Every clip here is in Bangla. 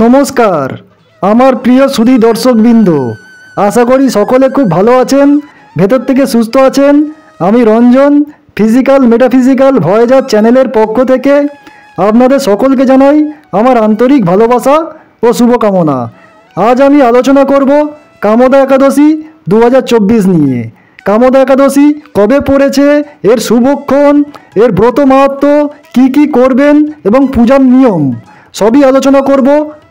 নমস্কার আমার প্রিয় সুধী দর্শকবৃন্দ, আশা করি সকলে খুব ভালো আছেন, ভেতর থেকে সুস্থ আছেন। আমি রঞ্জন ফিজিক্যাল মেটাফিজিক্যাল ভয়েজার চ্যানেলের পক্ষ থেকে আপনাদের সকলকে জানাই আমার আন্তরিক ভালোবাসা ও শুভকামনা। আজ আমি আলোচনা করব কামোদা একাদশী 2024 নিয়ে। কামোদা একাদশী কবে পড়েছে, এর শুভক্ষণ, এর ব্রত মাহাত্ম্য, কী করবেন এবং পূজার নিয়ম সবই আলোচনা করব।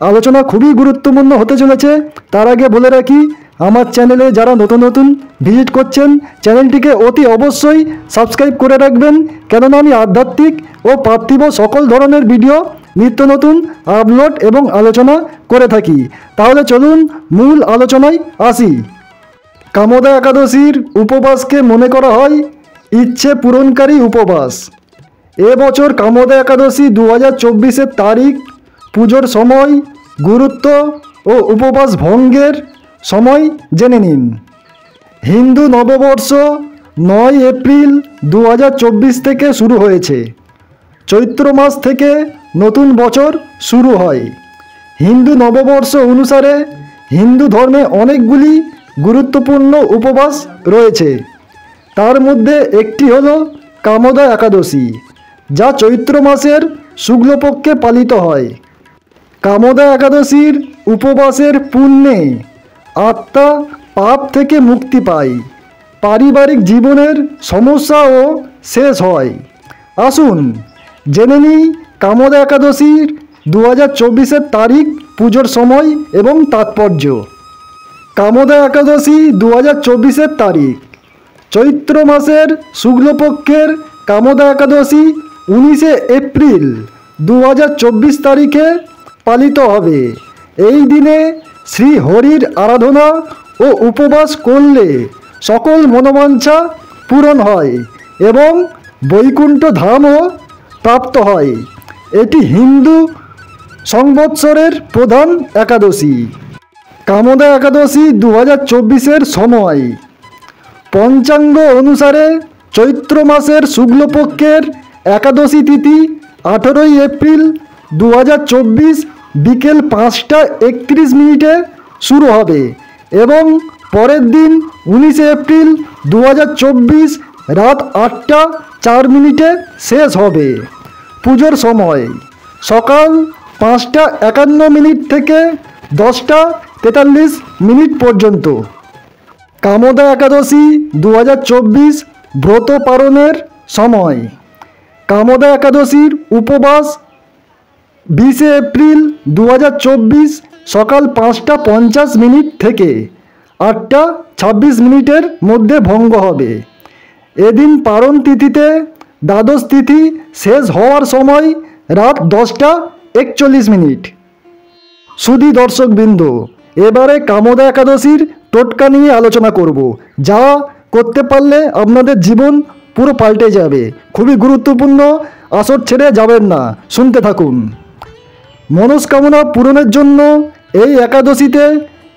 আলোচনা খুবই গুরুত্বপূর্ণ হতে চলেছে। তার আগে বলে রাখি, আমার চ্যানেলে যারা নতুন ভিজিট করছেন, চ্যানেলটিকে অতি অবশ্যই সাবস্ক্রাইব করে রাখবেন, কেননা আমি আধ্যাত্মিক ও পার্থিব সকল ধরনের ভিডিও নিত্য নতুন আপলোড এবং আলোচনা করে থাকি। তাহলে চলুন মূল আলোচনায় আসি। কামোদা একাদশীর উপবাসকে মনে করা হয় ইচ্ছে পূরণকারী উপবাস। এবছর কামোদা একাদশী 2024-এর তারিখ, পুজোর সময়, গুরুত্ব ও উপবাস ভঙ্গের সময় জেনে নিন। হিন্দু নববর্ষ 9 এপ্রিল 2024 থেকে শুরু হয়েছে। চৈত্র মাস থেকে নতুন বছর শুরু হয়। হিন্দু নববর্ষ অনুসারে হিন্দু ধর্মে অনেকগুলি গুরুত্বপূর্ণ উপবাস রয়েছে। তার মধ্যে একটি হল কামোদা একাদশী, যা চৈত্র মাসের শুক্লপক্ষে পালিত হয়। কামোদা একাদশীর উপবাসের পুণ্যে আত্মা পাপ থেকে মুক্তি পায়, পারিবারিক জীবনের সমস্যাও শেষ হয়। আসুন জেনে নিই কামোদা একাদশীর 2024-এর তারিখ, পুজোর সময় এবং তাৎপর্য। কামোদা একাদশী 2024-এর তারিখ। চৈত্র মাসের শুক্লপক্ষের কামোদা একাদশী 19 এপ্রিল 2024 তারিখে পালিত হবে। এই দিনে শ্রী হরির আরাধনা ও উপবাস করলে সকল মনোবাঞ্ছা পূরণ হয় এবং বৈকুণ্ঠ ধামও প্রাপ্ত হয়। এটি হিন্দু সংবৎসরের প্রধান একাদশী। কামোদা একাদশী 2024-এর সময়। পঞ্চাঙ্গ অনুসারে চৈত্র মাসের শুক্লপক্ষের একাদশী তিথি 18 এপ্রিল 2024 বিকেল 5টা 31 শুরু হবে এবং পরের দিন 19 এপ্রিল 2024 রাত 8টা 4 শেষ হবে। পুজোর সময় সকাল 5টা 51 থেকে 10টা 43 পর্যন্ত। কামোদা একাদশী 2024 ব্রত পালনের সময়। কামোদা একাদশীর উপবাস 20 এপ্রিল 2024 সকাল 5টা 50 থেকে 8টা 26 মধ্যে ভঙ্গ হবে। এদিন পারণ তিথিতে দ্বাদশ তিথি শেষ হওয়ার সময় রাত 10টা 41। সুধী দর্শকবৃন্দ, এবারে কামোদা একাদশীর টোটকা নিয়ে আলোচনা করব, যা করতে পারলে আপনাদের জীবন পুরো পাল্টে যাবে। খুবই গুরুত্বপূর্ণ, আসর ছেড়ে যাবেন না, শুনতে থাকুন। মনস্কামনা পূরণের জন্য এই একাদশীতে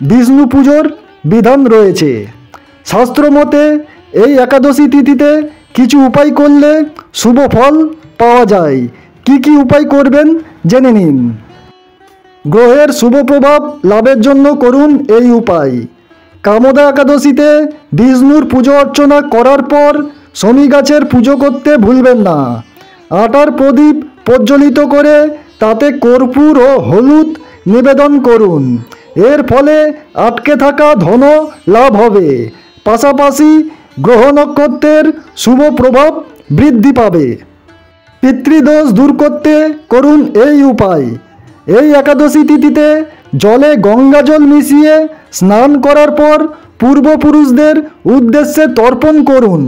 বিষ্ণু পুজোর বিধান রয়েছে। শাস্ত্রমতে এই একাদশী তিথিতে কিছু উপায় করলে শুভ ফল পাওয়া যায়। কি উপায় করবেন জেনে নিন। গ্রহের শুভ প্রভাব লাভের জন্য করুন এই উপায়। কামোদা একাদশীতে বিষ্ণুর পুজো অর্চনা করার পর শমী গাছের পুজো করতে ভুলবেন না। আটার প্রদীপ প্রজ্বলিত করে তাতে কর্পূর ও হলুদ নিবেদন করুন। এর ফলে আটকে থাকা ধন লাভ হবে, পাশাপাশি গ্রহ নক্ষত্রের শুভ প্রভাব বৃদ্ধি পাবে। পিতৃদোষ দূর করতে করুন এই উপায়। এই একাদশী তিথিতে জলে গঙ্গাজল মিশিয়ে স্নান করার পর পূর্বপুরুষদের উদ্দেশ্যে তর্পণ করুন।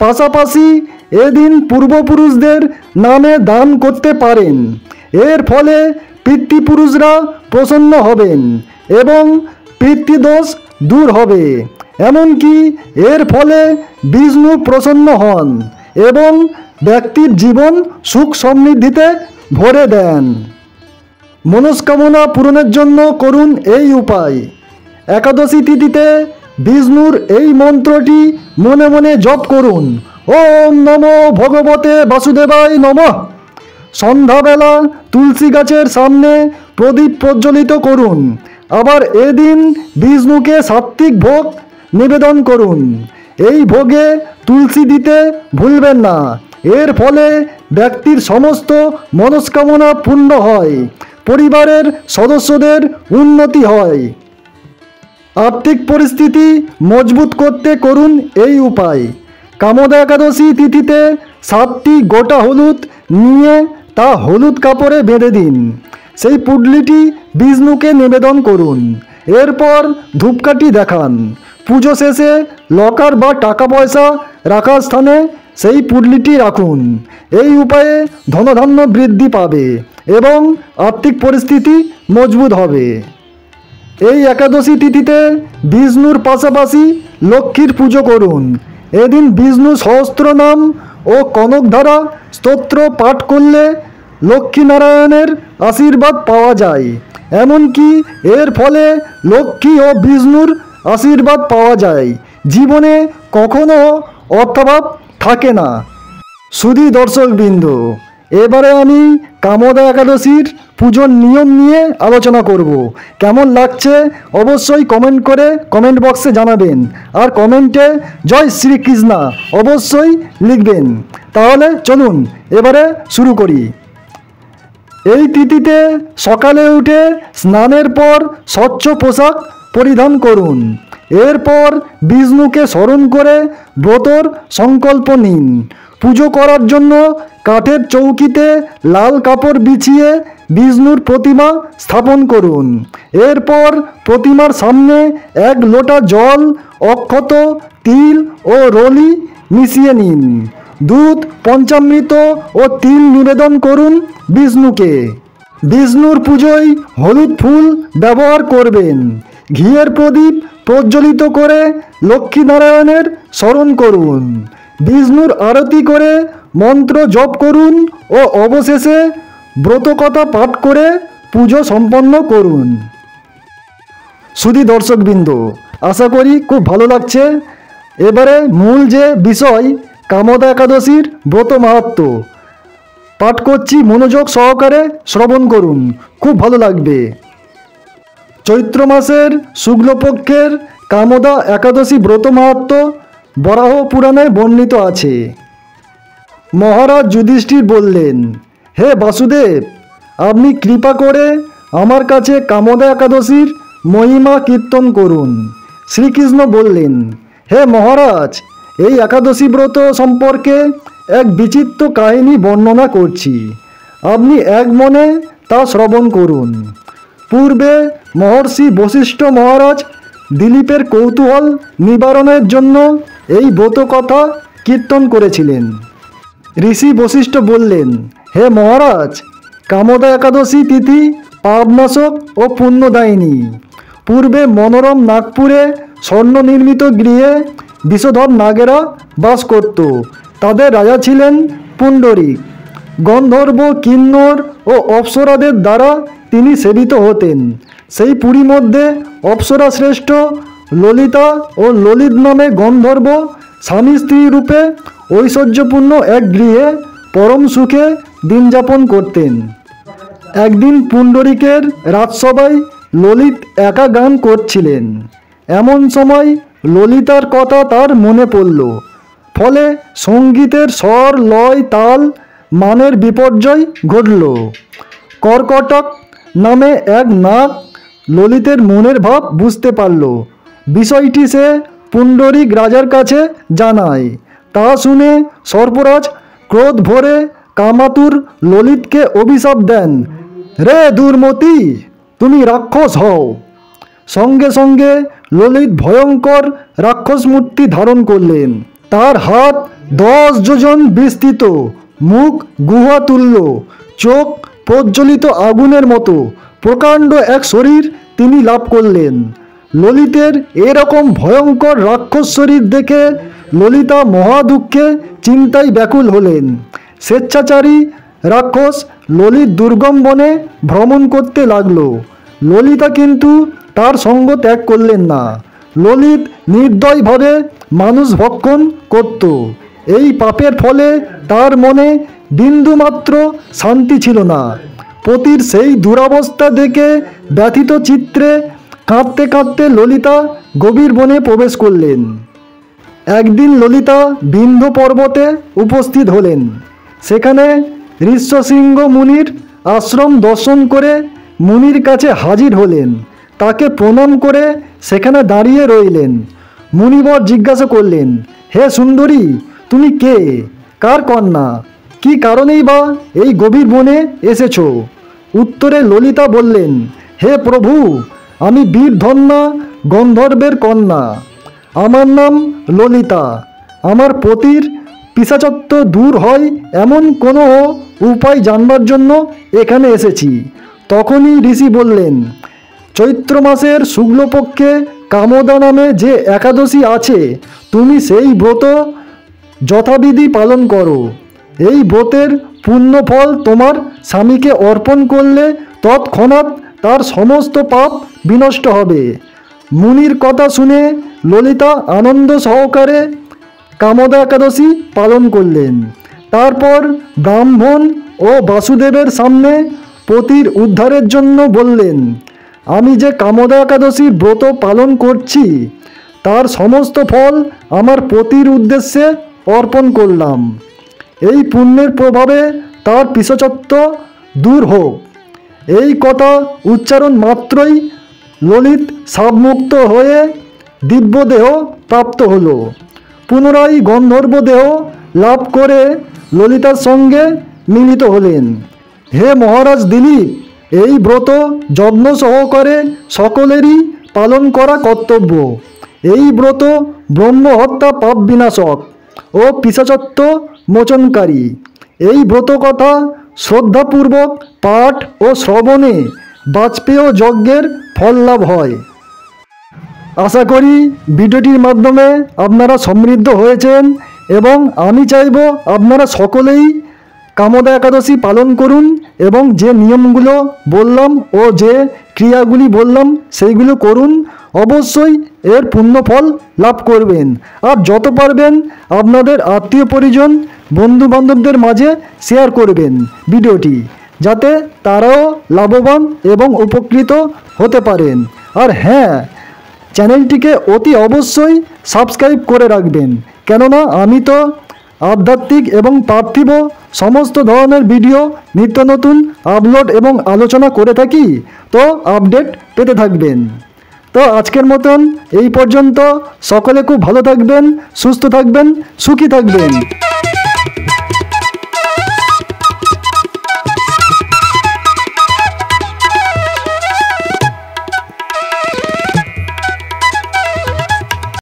পাশাপাশি এদিন পূর্বপুরুষদের নামে দান করতে পারেন। এর ফলে পিতৃপুরুষরা প্রসন্ন হবেন এবং পিতৃদোষ দূর হবে। এমনকি এর ফলে বিষ্ণু প্রসন্ন হন এবং ব্যক্তির জীবন সুখ সমৃদ্ধিতে ভরে দেন। মনস্কামনা পূরণের জন্য করুন এই উপায়। একাদশী তিথিতে বিষ্ণুর এই মন্ত্রটি মনে মনে জপ করুন। ওম নমো ভগবতে বাসুদেবায় নমঃ। সন্ধ্যাবেলা তুলসী গাছের সামনে প্রদীপ প্রজ্বলিত করুন। আবার এদিন বিষ্ণুকে সাত্ত্বিক ভোগ নিবেদন করুন। এই ভোগে তুলসী দিতে ভুলবেন না। এর ফলে ব্যক্তির সমস্ত মনস্কামনা পূর্ণ হয়, পরিবারের সদস্যদের উন্নতি হয়। আর্থিক পরিস্থিতি মজবুত করতে করুন এই উপায়। কামদা একাদশী তিথিতে 7টি গোটা হলুদ নিয়ে তা হলুদ কাপড়ে বেঁধে দিন। সেই পুডলিটি বিষ্ণুকে নিবেদন করুন। এরপর ধূপকাঠি দেখান। পুজো শেষে লকার বা টাকা পয়সা রাখার স্থানে সেই পুডলিটি রাখুন। এই উপায়ে ধনধান্য বৃদ্ধি পাবে এবং আর্থিক পরিস্থিতি মজবুত হবে। এই একাদশী তিথিতে বিষ্ণুর পাশাপাশি লক্ষ্মীর পুজো করুন। এদিন বিষ্ণু সহস্রনাম ও কনকধারা স্তোত্র পাঠ করলে লক্ষ্মীনারায়ণের আশীর্বাদ পাওয়া যায়। এমনকি এর ফলে লক্ষ্মী ও বিষ্ণুর আশীর্বাদ পাওয়া যায়। জীবনে কখনো অর্থাভাব থাকে না। সুধী দর্শকবৃন্দ, এবারে আমি কামদা একাদশীর পুজোর নিয়ম নিয়ে আলোচনা করব। কেমন লাগছে অবশ্যই কমেন্ট করে কমেন্ট বক্সে জানাবেন। আর কমেন্টে জয় শ্রীকৃষ্ণ অবশ্যই লিখবেন। তাহলে চলুন এবারে শুরু করি। এই তিথিতে সকালে উঠে স্নানের পর স্বচ্ছ পোশাক পরিধান করুন। এরপর বিষ্ণুকে স্মরণ করে ব্রতর সংকল্প নিন। পুজো করার জন্য কাঠের চৌকিতে লাল কাপড় বিছিয়ে বিষ্ণুর প্রতিমা স্থাপন করুন। এরপর প্রতিমার সামনে 1 লোটা জল, অক্ষত, তিল ও রলি মিশিয়ে নিন। দুধ, পঞ্চামৃত ও তিল নিবেদন করুন বিষ্ণুকে। বিষ্ণুর পুজোয় হলুদ ফুল ব্যবহার করবেন। ঘিয়ের প্রদীপ প্রজ্বলিত করে লক্ষ্মীনারায়ণের স্মরণ করুন। বিষ্ণুর আরতি করে মন্ত্র জপ করুন ও অবশেষে ব্রতকথা পাঠ করে পুজো সম্পন্ন করুন। সুধী দর্শকবৃন্দ, আশা করি খুব ভালো লাগছে। এবারে মূল যে বিষয় কামদা একাদশীর ব্রত মাহাত্ম্য পাঠ করছি, মনোযোগ সহকারে শ্রবণ করুন, খুব ভালো লাগবে। চৈত্র মাসের শুক্লপক্ষের কামদা একাদশী ব্রত মাহাত্ম্য বরাহ পুরাণে বর্ণিত আছে। মহারাজ যুধিষ্ঠির বললেন, হে বাসুদেব, আপনি কৃপা করে আমার কাছে কামদা একাদশীর মহিমা কীর্তন করুন। শ্রীকৃষ্ণ বললেন, হে মহারাজ, এই একাদশী ব্রত সম্পর্কে এক বিচিত্র কাহিনী বর্ণনা করছি। আপনি এক মনে তা শ্রবণ করুন। পূর্বে মহর্ষি বশিষ্ঠ মহারাজ দিলীপের কৌতূহল নিবারণের জন্য এই ব্রত কথা কীর্তন করেছিলেন। ঋষি বশিষ্ঠ বললেন, হে মহারাজ, কামদা একাদশী তিথি পাপনাশক ও পুণ্যদায়িনী। পূর্বে মনোরম নাগপুরে স্বর্ণ নির্মিত গৃহে বিষধর নাগেরা বাস করত। তাদের রাজা ছিলেন পুণ্ডরীক। গন্ধর্ব, কিন্নর ও অপ্সরাদের দ্বারা তিনি সেবিত হতেন। সেই পুরী মধ্যে অপ্সরা শ্রেষ্ঠ ললিতা ও ললিত নামে গন্ধর্ব স্বামী স্ত্রী রূপে ঐশ্বর্যপূর্ণ এক গৃহে পরম সুখে দিন যাপন করতেন। একদিন পুণ্ডরীকের রাজসভায় ললিত একা গান করছিলেন। এমন সময় ললিতার কথা তার মনে পড়ল। ফলে সঙ্গীতের স্বর, লয়, তাল, মানের বিপর্যয় ঘটল। কর্কটক নামে এক নাগ ললিতের মনের ভাব বুঝতে পারল। বিষয়টি সে পুণ্ডরীক রাজার কাছে জানায়। তা শুনে সর্পরাজ ক্রোধ ভরে কামাতুর ললিতকে অভিশাপ দেন, রে দুর্মতি, তুমি রাক্ষস হও। সঙ্গে সঙ্গে ললিত ভয়ঙ্কর রাক্ষস মূর্তি ধারণ করলেন। তার হাত 10 যোজন বিস্তৃত, মুখ গুহা তুল্য, চোখ প্রজ্বলিত আগুনের মতো প্রকাণ্ড এক শরীর তিনি লাভ করলেন। ললিতের এরকম ভয়ঙ্কর রাক্ষস শরীর দেখে ললিতা মহা দুঃখে চিন্তায় ব্যাকুল হলেন। স্বেচ্ছাচারী রাক্ষস ললিত দুর্গম বনে ভ্রমণ করতে লাগলো। ললিতা কিন্তু তার সঙ্গ ত্যাগ করলেন না। ললিত নির্দয়ভাবে মানুষ ভক্ষণ করত। এই পাপের ফলে তার মনে বিন্দুমাত্র শান্তি ছিল না। পতির সেই দুরবস্থা দেখে ব্যথিত চিত্রে কাঁদতে কাঁদতে ললিতা গভীর বনে প্রবেশ করলেন। একদিন ললিতা বিন্ধ্য পর্বতে উপস্থিত হলেন। সেখানে ঋষ্যশৃঙ্গ মুনির আশ্রম দর্শন করে মুনির কাছে হাজির হলেন। তাকে প্রণাম করে সেখানে দাঁড়িয়ে রইলেন। মুনিবর জিজ্ঞাসা করলেন, হে সুন্দরী, তুমি কে? কার কন্যা? কি কারণেই বা এই গভীর বনে এসেছ? উত্তরে ললিতা বললেন, হে প্রভু, আমি বীরধন্যা গন্ধর্বের কন্যা। আমার নাম ললিতা। আমার পতির পিশাচত্ব দূর হয় এমন কোনো উপায় জানবার জন্য এখানে এসেছি। তখনই ঋষি বললেন, চৈত্র মাসের শুক্লপক্ষে কামদা নামে যে একাদশী আছে, তুমি সেই ব্রত যথাবিধি পালন করো। এই ব্রতের পুণ্যফল তোমার স্বামীকে অর্পণ করলে তৎক্ষণাৎ তার সমস্ত পাপ বিনষ্ট হবে। মুনির কথা শুনে ললিতা আনন্দ সহকারে কামদা একাদশী পালন করলেন। তারপর ব্রাহ্মণ ও বাসুদেবের সামনে পতির উদ্ধারের জন্য বললেন, আমি যে কামদা একাদশীর ব্রত পালন করছি তার সমস্ত ফল আমার পতির উদ্দেশ্যে অর্পণ করলাম। এই পুণ্যের প্রভাবে তার পিশাচত্ব দূর হোক। এই কথা উচ্চারণ মাত্রই ললিত সাবমুক্ত হয়ে দিব্যদেহ প্রাপ্ত হল। পুনরায় গন্ধর্ব দেহ লাভ করে ললিতার সঙ্গে মিলিত হলেন। হে মহারাজ দিলীপ, এই ব্রত যত্ন সহকারে সকলেরই পালন করা কর্তব্য। এই ব্রত ব্রহ্মহত্যা পাপ বিনাশক ও পিশাচত্ব মোচনকারী। এই ব্রত কথা শ্রদ্ধাপূর্বক পাঠ ও শ্রবণে বাজপেয় যজ্ঞের ফল লাভ হয়। আশা করি ভিডিওটির মাধ্যমে আপনারা সমৃদ্ধ হয়েছেন এবং আমি চাইব আপনারা সকলেই কামদা একাদশী পালন করুন এবং যে নিয়মগুলো বললাম ও যে ক্রিয়াগুলি বললাম সেইগুলো করুন। অবশ্যই এর পুণ্যফল লাভ করবেন। আর যত পারবেন আপনাদের আত্মীয় পরিজন বন্ধু বান্ধবদের মাঝে শেয়ার করবেন ভিডিওটি, যাতে তারাও লাভবান এবং উপকৃত হতে পারেন। আর হ্যাঁ, চ্যানেলটিকে অতি অবশ্যই সাবস্ক্রাইব করে রাখবেন, কেননা আমি তো আধ্যাত্মিক এবং পার্থিব সমস্ত ধরনের ভিডিও নিত্য নতুন আপলোড এবং আলোচনা করে থাকি, তো আপডেট পেতে থাকবেন। তো আজকের মতন এই পর্যন্ত। সকলে খুব ভালো থাকবেন, সুস্থ থাকবেন, সুখী থাকবেন।